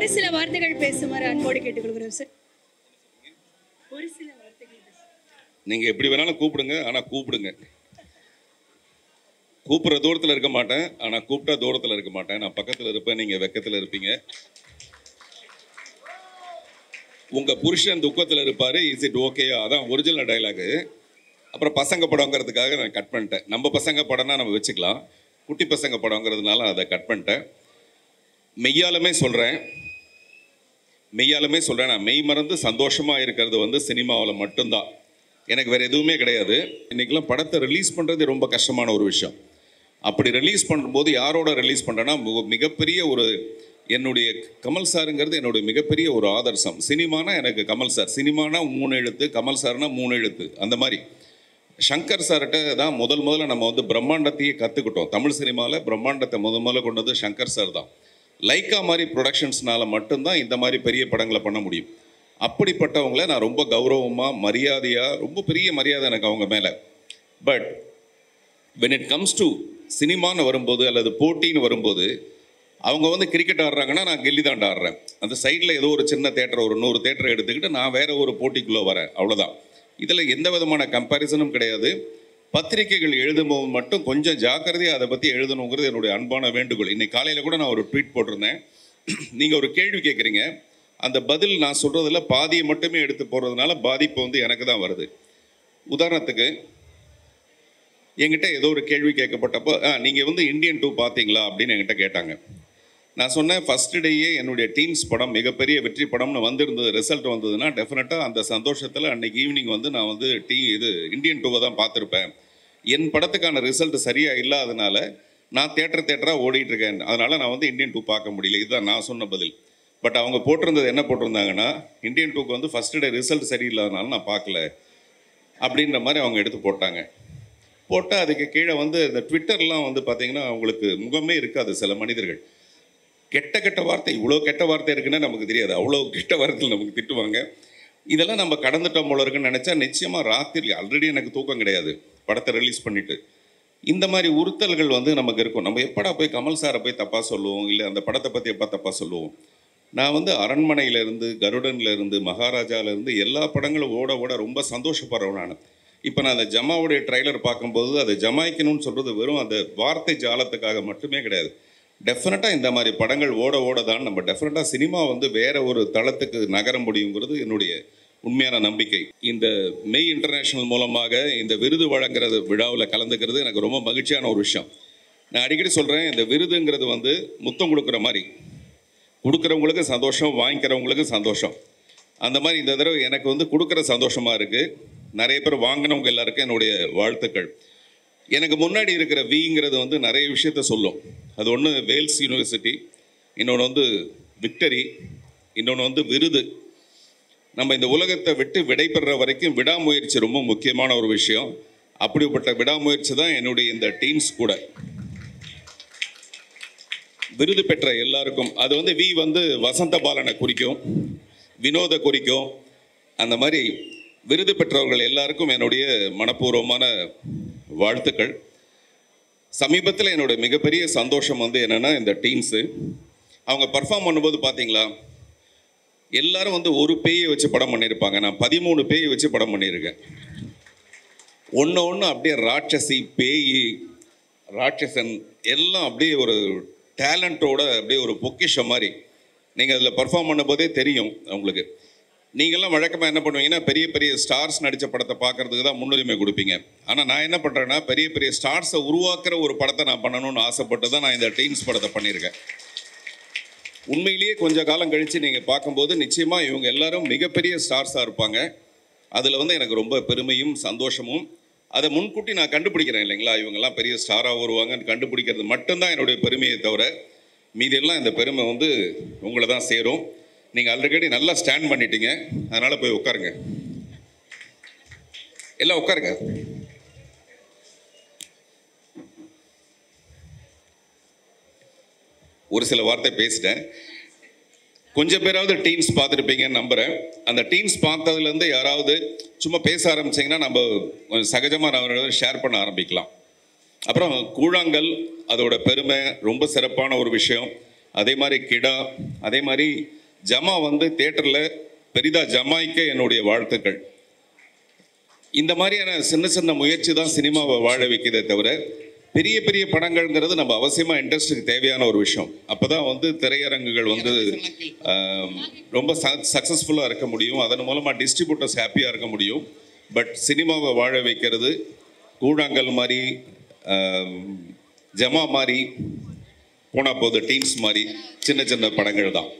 ஒரு சில வார்த்தைகள் பேசுமாறு அன்போடு கேட்டுக்கொள்கிறோம் சார். ஒரு சில வார்த்தைகள் நீங்க எப்படி வேணாலும் கூப்பிடுங்க, ஆனா கூப்பிடுங்க. கூப்பிடுற தூரத்தில் இருக்க மாட்டேன், ஆனா கூப்பிட்டா தூரத்தில் இருக்க மாட்டேன். நான் பக்கத்தில் இருப்பேன், நீங்க வெக்கத்தில் இருப்பீங்க. உங்க புருஷன் துக்கத்தில் இருப்பாரு, இஸ் இட் ஓகேயா? அதான் ஒரிஜினல் டைலாகு. அப்புறம் பசங்க படங்கிறதுக்காக நான் கட் பண்ணிட்டேன். நம்ம பசங்க படம்னா நம்ம வச்சுக்கலாம், குட்டி பசங்க படங்கிறதுனால அதை கட் பண்ணிட்டேன். மெய்யாலுமே சொல்றேன், நான் மெய் மறந்து சந்தோஷமா இருக்கிறது வந்து சினிமாவில் மட்டும்தான். எனக்கு வேற எதுவுமே கிடையாது. இன்னைக்கெல்லாம் படத்தை ரிலீஸ் பண்றது ரொம்ப கஷ்டமான ஒரு விஷயம். அப்படி ரிலீஸ் பண்ணும்போது யாரோட ரிலீஸ் பண்றேன்னா, மிகப்பெரிய ஒரு என்னுடைய கமல் சாருங்கிறது என்னுடைய மிகப்பெரிய ஒரு ஆதர்சம். சினிமானா எனக்கு கமல் சார், சினிமானா 3 எழுத்து, கமல் சார்னா 3 எழுத்து. அந்த மாதிரி சங்கர் சார்கிட்ட தான் முதல்ல நம்ம வந்து பிரம்மாண்டத்தையே கற்றுக்கிட்டோம். தமிழ் சினிமாவில் பிரம்மாண்டத்தை முதல்ல கொண்டது சங்கர் சார் தான். லைக்கா மாதிரி ப்ரொடக்ஷன்ஸ்னால மட்டும்தான் இந்த மாதிரி பெரிய படங்களை பண்ண முடியும். அப்படிப்பட்டவங்கள நான் ரொம்ப கௌரவமாக, மரியாதையாக, ரொம்ப பெரிய மரியாதை எனக்கு அவங்க மேலே. But when it comes to சினிமான்னு வரும்போது அல்லது போட்டின்னு வரும்போது, அவங்க வந்து கிரிக்கெட் ஆடுறாங்கன்னா நான் கில்லி தாண்டா ஆடுறேன். அந்த சைடில் ஏதோ ஒரு சின்ன தேட்டர், ஒரு 100 தேட்டரை எடுத்துக்கிட்டு நான் வேற ஒரு போட்டிக்குள்ளே வரேன், அவ்வளோதான். இதில் எந்த விதமான கம்பேரிசனும் கிடையாது. பத்திரிகைகள் எழுதும்போது மட்டும் கொஞ்சம் ஜாக்கிரதையாக அதை பற்றி எழுதணுங்கிறது என்னுடைய அன்பான வேண்டுகோள். இன்னைக்கு காலையில் கூட நான் ஒரு ட்வீட் போட்டிருந்தேன். நீங்கள் ஒரு கேள்வி கேட்குறீங்க, அந்த பதில் நான் சொல்கிறதில்ல பாதியை மட்டுமே எடுத்து போடுறதுனால பாதிப்பு வந்து எனக்கு தான் வருது. உதாரணத்துக்கு என்கிட்ட ஏதோ ஒரு கேள்வி கேட்கப்பட்டப்போ, நீங்கள் வந்து இந்தியன் 2 பார்த்தீங்களா அப்படின்னு என்கிட்ட கேட்டாங்க. நான் சொன்னேன், ஃபஸ்ட்டு டேயே என்னுடைய டீம்ஸ் படம் மிகப்பெரிய வெற்றி படம்னு வந்திருந்தது, ரிசல்ட் வந்ததுன்னா டெஃபினட்டாக அந்த சந்தோஷத்தில் அன்றைக்கி ஈவினிங் வந்து நான் வந்து இந்தியன் 2 தான் பார்த்துருப்பேன். என் படத்துக்கான ரிசல்ட் சரியாக இல்லாதனால நான் தேட்டராக ஓடிட்டுருக்கேன், அதனால் நான் வந்து இந்தியன் 2 பார்க்க முடியல. இதுதான் நான் சொன்ன பதில். பட் அவங்க போட்டிருந்தது என்ன போட்டிருந்தாங்கன்னா, இந்தியன் 2க்கு வந்து ஃபஸ்ட்டு டே ரிசல்ட் சரியில்லாதனால நான் பார்க்கல அப்படின்ற மாதிரி அவங்க எடுத்து போட்டாங்க. போட்டால் அதுக்கு கீழே வந்து இந்த ட்விட்டர்லாம் வந்து பார்த்திங்கன்னா அவங்களுக்கு முகமே இருக்காது. சில மனிதர்கள் கெட்ட வார்த்தை, இவ்வளோ கெட்ட வார்த்தை இருக்குன்னு நமக்கு தெரியாது, அவ்வளோ கெட்ட வார்த்தைகள் நமக்கு திட்டுவாங்க. இதெல்லாம் நம்ம கடந்துட்டோம் போல இருக்குன்னு நினச்சா நிச்சயமாக ராத்திரி ஆல்ரெடி எனக்கு தூக்கம் கிடையாது படத்தை ரிலீஸ் பண்ணிவிட்டு. இந்த மாதிரி உறுத்தல்கள் வந்து நமக்கு இருக்கும். நம்ம எப்படா போய் கமல் சாரை போய் தப்பாக சொல்லுவோம், இல்லை அந்த படத்தை பற்றி எப்போ தப்பாக சொல்லுவோம். நான் வந்து அரண்மனையிலேருந்து, கருடன்லேருந்து, மகாராஜாவிலேருந்து எல்லா படங்களும் ஓட ரொம்ப சந்தோஷப்படுறேன் நான். இப்போ நான் அந்த ஜமாவுடைய ட்ரைலர் பார்க்கும்போது அதை ஜமாய்க்கணும்னு சொல்கிறது வெறும் அந்த வார்த்தை ஜாலத்துக்காக மட்டுமே கிடையாது. டெஃபினட்டாக இந்த மாதிரி படங்கள் ஓட தான் நம்ம டெஃபினட்டாக சினிமா வந்து வேற ஒரு தளத்துக்கு நகர முடியுங்கிறது என்னுடைய உண்மையான நம்பிக்கை. இந்த மெய் இன்டர்நேஷ்னல் மூலமாக இந்த விருது வழங்குறது விழாவில் கலந்துக்கிறது எனக்கு ரொம்ப மகிழ்ச்சியான ஒரு விஷயம். நான் அடிக்கடி சொல்கிறேன், இந்த விருதுங்கிறது வந்து முத்தம் கொடுக்குற மாதிரி, கொடுக்குறவங்களுக்கு சந்தோஷம், வாங்கிக்கிறவங்களுக்கு சந்தோஷம். அந்த மாதிரி இந்த தடவை எனக்கு வந்து கொடுக்குற சந்தோஷமாக இருக்குது. நிறைய பேர் வாங்கினவங்க எல்லாருக்கும் என்னுடைய வாழ்த்துக்கள். எனக்கு முன்னாடி இருக்கிற விங்கிறது வந்து நிறைய விஷயத்த சொல்லும். அது ஒன்று வேல்ஸ் யூனிவர்சிட்டி, இன்னொன்று வந்து விக்டரி, இன்னொன்று வந்து விருது. நம்ம இந்த உலகத்தை விட்டு விடைபெற வரைக்கும் விடாமுயற்சி ரொம்ப முக்கியமான ஒரு விஷயம். அப்படிப்பட்ட விடாமுயற்சி தான் என்னுடைய இந்த டீம்ஸ் கூட. விருது பெற்ற எல்லாருக்கும், அது வந்து வி வந்து வசந்த பாலனை குறிக்கும், வினோத குறிக்கும். அந்த மாதிரி விருது பெற்றவர்கள் எல்லாருக்கும் என்னுடைய மனப்பூர்வமான வாழ்த்துக்கள். சமீபத்தில் என்னுடைய மிகப்பெரிய சந்தோஷம் வந்து என்னென்னா, இந்த டீம்ஸு அவங்க பர்ஃபார்ம் பண்ணும்போது பார்த்தீங்களா, எல்லாரும் வந்து ஒரு பேயை வச்சு படம் பண்ணியிருப்பாங்க. நான் 13 பேயை வச்சு படம் பண்ணியிருக்கேன். ஒன்று அப்படியே ராட்சசி, பேய், ராட்சசன் எல்லாம் அப்படியே ஒரு டேலண்ட்டோட அப்படியே ஒரு பொக்கிஷம் மாதிரி. நீங்கள் அதில் பர்ஃபார்ம் பண்ணும்போதே தெரியும் உங்களுக்கு. நீங்கள்லாம் வழக்கமாக என்ன பண்ணுவீங்கன்னா, பெரிய ஸ்டார்ஸ் நடித்த படத்தை பார்க்குறதுக்கு தான் முன்னுரிமை கொடுப்பீங்க. ஆனால் நான் என்ன பண்ணுறேன்னா, பெரிய ஸ்டார்ஸை உருவாக்குற ஒரு படத்தை நான் பண்ணணும்னு ஆசைப்பட்டு தான் நான் இந்த டீம்ஸ் படத்தை பண்ணியிருக்கேன். உண்மையிலேயே கொஞ்சம் காலம் கழித்து நீங்கள் பார்க்கும்போது நிச்சயமாக இவங்க எல்லாரும் மிகப்பெரிய ஸ்டார்ஸாக இருப்பாங்க. அதில் வந்து எனக்கு ரொம்ப பெருமையும் சந்தோஷமும். அதை முன்கூட்டி நான் கண்டுபிடிக்கிறேன் இல்லைங்களா, இவங்கெல்லாம் பெரிய ஸ்டாராக வருவாங்கன்னு கண்டுபிடிக்கிறது மட்டும்தான் என்னுடைய பெருமையை தவிர மீதெல்லாம் இந்த பெருமை வந்து உங்களை தான் சேரும். நீங்கள் ஆல்ரெடி நல்லா ஸ்டாண்ட் பண்ணிட்டீங்க, அதனால் போய் உட்காருங்க, எல்லாம் உட்காருங்க. ஒரு சில வார்த்தை பேசிட்டேன். கொஞ்சம் பேராவது டீம்ஸ் பார்த்துருப்பீங்கன்னு நம்புகிறேன். அந்த டீம்ஸ் பார்த்ததுலேருந்து யாராவது சும்மா பேச ஆரம்பிச்சிங்கன்னா நம்ம கொஞ்சம் சகஜமாக நம்ம ஷேர் பண்ண ஆரம்பிக்கலாம். அப்புறம் கூழாங்கல், அதோட பெருமை ரொம்ப சிறப்பான ஒரு விஷயம். அதே மாதிரி கிடா, அதே மாதிரி ஜமா வந்து தேட்டரில் பெரிதாக ஜமாய்க்க என்னுடைய வாழ்த்துக்கள். இந்த மாதிரியான சின்ன சின்ன முயற்சி தான் சினிமாவை வாழ வைக்கிறதே தவிர பெரிய பெரிய படங்கள்ங்கிறது நம்ம அவசியமாக இண்டஸ்ட்ரிக்கு தேவையான ஒரு விஷயம். அப்போ தான் வந்து திரையரங்குகள் வந்து ரொம்ப சக்ஸஸ்ஃபுல்லாக இருக்க முடியும். அதன் மூலமாக டிஸ்ட்ரிபியூட்டர்ஸ் ஹாப்பியாக இருக்க முடியும். பட் சினிமாவை வாழ வைக்கிறது கூழாங்கல் மாதிரி, ஜமா மாதிரி, போனால் போது டீன்ஸ் மாதிரி சின்ன சின்ன படங்கள் தான்.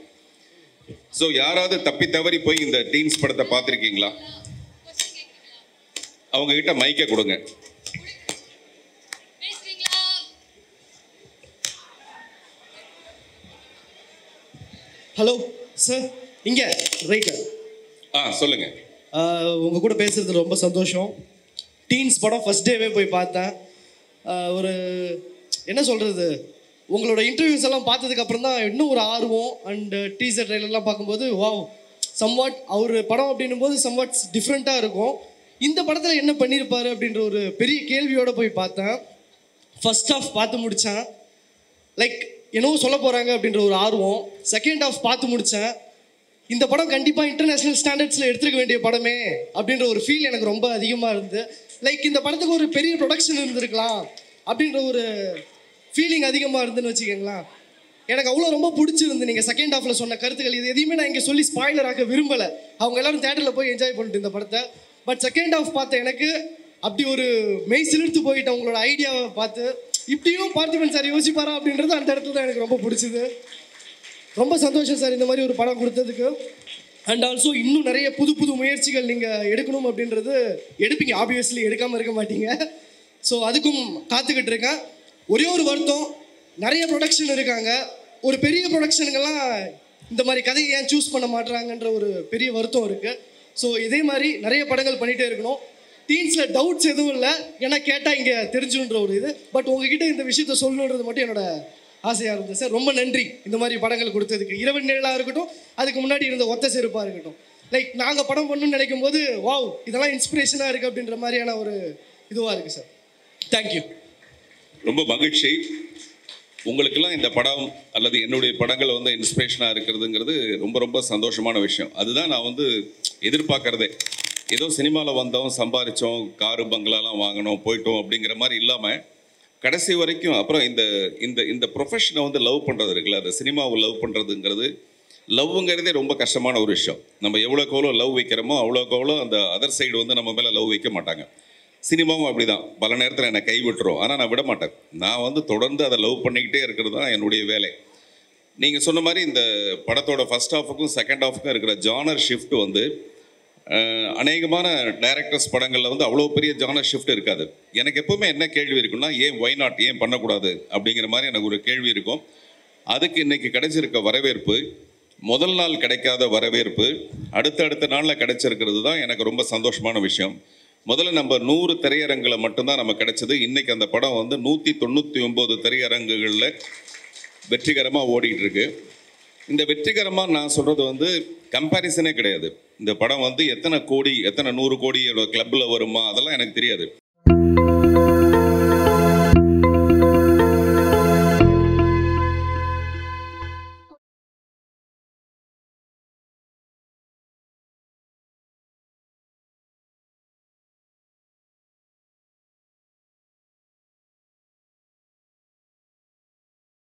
ஸோ யாராவது தப்பி தவறி போய் இந்த டீன்ஸ் படத்தை பார்த்துருக்கீங்களா? அவங்க கிட்ட மைக்கை கொடுங்க. ஹலோ சார், இங்கே ரைட்டு. சொல்லுங்க. உங்கள் கூட பேசுறது ரொம்ப சந்தோஷம். டீன்ஸ் படம் ஃபர்ஸ்ட் டேவே போய் பார்த்தேன். ஒரு என்ன சொல்கிறது, உங்களோட இன்டர்வியூஸ் எல்லாம் பார்த்ததுக்கு அப்புறம் தான் இன்னும் ஒரு ஆர்வம். அண்டு டீசர் ட்ரெய்லர்லாம் பார்க்கும்போது வாவ், சம்வாட் அவர் படம் அப்படின்னும் போது சம்வாட் டிஃப்ரெண்ட்டாக இருக்கும். இந்த படத்தில் என்ன பண்ணியிருப்பாரு அப்படின்ற ஒரு பெரிய கேள்வியோடு போய் பார்த்தேன். ஃபர்ஸ்ட் ஹாஃப் பார்த்து முடித்தேன். லைக் என்னவோ சொல்ல போகிறாங்க அப்படின்ற ஒரு ஆர்வம். செகண்ட் ஹாஃப் பார்த்து முடித்தேன். இந்த படம் கண்டிப்பாக இன்டர்நேஷ்னல் ஸ்டாண்டர்ட்ஸில் எடுத்துருக்க வேண்டிய படமே அப்படின்ற ஒரு ஃபீல் எனக்கு ரொம்ப அதிகமாக இருந்து. லைக் இந்த படத்துக்கு ஒரு பெரிய ப்ரொடக்ஷன் இருந்திருக்கலாம் அப்படின்ற ஒரு ஃபீலிங் அதிகமாக இருந்துன்னு வச்சுக்கோங்களேன். எனக்கு அவ்வளோ ரொம்ப பிடிச்சிருந்து நீங்கள் செகண்ட் ஹாஃபில் சொன்ன கருத்துக்கள். இது எதையுமே நான் இங்கே சொல்லி ஸ்பாய்லர் ஆக்க விரும்பலை. அவங்க எல்லோரும் தேட்டரில் போய் என்ஜாய் பண்ணிட்டு இந்த படத்தை. பட் செகண்ட் ஹாஃப் பார்த்த எனக்கு அப்படி ஒரு மெய் சிலிர்த்து போயிட்டேன். உங்களோட ஐடியாவை பார்த்து இப்படியும் பார்த்திபன் சார் யோசிப்பாரா அப்படின்றது அந்த இடத்துல தான் எனக்கு ரொம்ப பிடிச்சிது. ரொம்ப சந்தோஷம் சார் இந்த மாதிரி ஒரு படம் கொடுத்ததுக்கு. அண்ட் ஆல்சோ இன்னும் நிறைய புது புது முயற்சிகள் நீங்கள் எடுக்கணும் அப்படின்றது எடுப்பீங்க, ஆப்வியஸ்லி எடுக்காமல் இருக்க மாட்டீங்க. ஸோ அதுக்கும் காத்துக்கிட்டு இருக்கேன். ஒரே ஒரு வருத்தம், நிறைய ப்ரொடக்ஷன் இருக்காங்க, ஒரு பெரிய ப்ரொடக்ஷனுங்கெல்லாம் இந்த மாதிரி கதையை ஏன் சூஸ் பண்ண மாட்டுறாங்கன்ற ஒரு பெரிய வருத்தம் இருக்குது. ஸோ இதே மாதிரி நிறைய படங்கள் பண்ணிகிட்டே இருக்கணும். டீன்ஸில் டவுட்ஸ் எதுவும் இல்லை, ஏன்னா கேட்டால் இங்கே தெரிஞ்சுன்ற ஒரு இது. பட் உங்ககிட்ட இந்த விஷயத்த சொல்லணுன்றது மட்டும் என்னோட ஆசையாக இருந்தது சார். ரொம்ப நன்றி இந்த மாதிரி படங்கள் கொடுத்ததுக்கு. இரவு நிழலாக இருக்கட்டும், அதுக்கு முன்னாடி இருந்த ஒத்த செருப்பாக இருக்கட்டும். லைக் நாங்கள் படம் பண்ணணும்னு நினைக்கும் போது வாவ், இதெல்லாம் இன்ஸ்பிரேஷனாக இருக்குது அப்படின்ற மாதிரியான ஒரு இதுவாக இருக்குது சார். தேங்க்யூ. ரொம்ப மகிழ்ச்சி. உங்களுக்கெல்லாம் இந்த படம் அல்லது என்னுடைய படங்கள் வந்து இன்ஸ்பிரேஷனாக இருக்கிறதுங்கிறது ரொம்ப ரொம்ப சந்தோஷமான விஷயம். அதுதான் நான் வந்து எதிர்பார்க்குறதே. ஏதோ சினிமாவில் வந்தோம், சம்பாதிச்சோம், காரு பங்களாலாம் வாங்கினோம், போயிட்டோம் அப்படிங்கிற மாதிரி இல்லாமல் கடைசி வரைக்கும் அப்புறம் இந்த இந்த இந்த ப்ரொஃபஷனை வந்து லவ் பண்ணுறது இருக்குல்ல, அந்த சினிமாவை லவ் பண்ணுறதுங்கிறது, லவ்ங்கிறதே ரொம்ப கஷ்டமான ஒரு விஷயம். நம்ம எவ்வளோக்கு எவ்வளோ லவ் வைக்கிறோமோ அவ்வளோக்கு எவ்வளோ அந்த அதர் சைடு வந்து நம்ம மேலே லவ் வைக்க மாட்டாங்க. சினிமாவும் அப்படி தான், பல நேரத்தில் என்னை கைவிட்டுரும். ஆனால் நான் விட மாட்டேன். நான் வந்து தொடர்ந்து அதை லவ் பண்ணிக்கிட்டே இருக்கிறது தான் என்னுடைய வேலை. நீங்கள் சொன்ன மாதிரி இந்த படத்தோட ஃபர்ஸ்ட் ஹாஃபுக்கும் செகண்ட் ஹாஃபுக்கும் இருக்கிற ஜானர் ஷிஃப்ட் வந்து அநேகமான டைரக்டர்ஸ் படங்களில் வந்து அவ்வளோ பெரிய ஜானர் ஷிஃப்ட் இருக்காது. எனக்கு எப்போவுமே என்ன கேள்வி இருக்குன்னா, ஏன் ஒய் நாட், ஏன் பண்ணக்கூடாது அப்படிங்கிற மாதிரி எனக்கு ஒரு கேள்வி இருக்கும். அதுக்கு இன்றைக்கி கிடைச்சிருக்க வரவேற்பு, முதல் நாள் கிடைக்காத வரவேற்பு அடுத்த நாளில் கிடைச்சிருக்கிறது தான் எனக்கு ரொம்ப சந்தோஷமான விஷயம். முதல்ல நம்ம 100 திரையரங்குகளை மட்டும்தான் நம்ம கிடைச்சது. இன்றைக்கி அந்த படம் வந்து 199 திரையரங்குகளில் வெற்றிகரமாக ஓடிட்டு இருக்கு. இந்த வெற்றிகரமாக நான் சொல்கிறது வந்து கம்பேரிசனே கிடையாது. இந்த படம் வந்து எத்தனை கோடி, எத்தனை 100 கோடியோட கிளப்பில் வருமா அதெல்லாம் எனக்கு தெரியாது.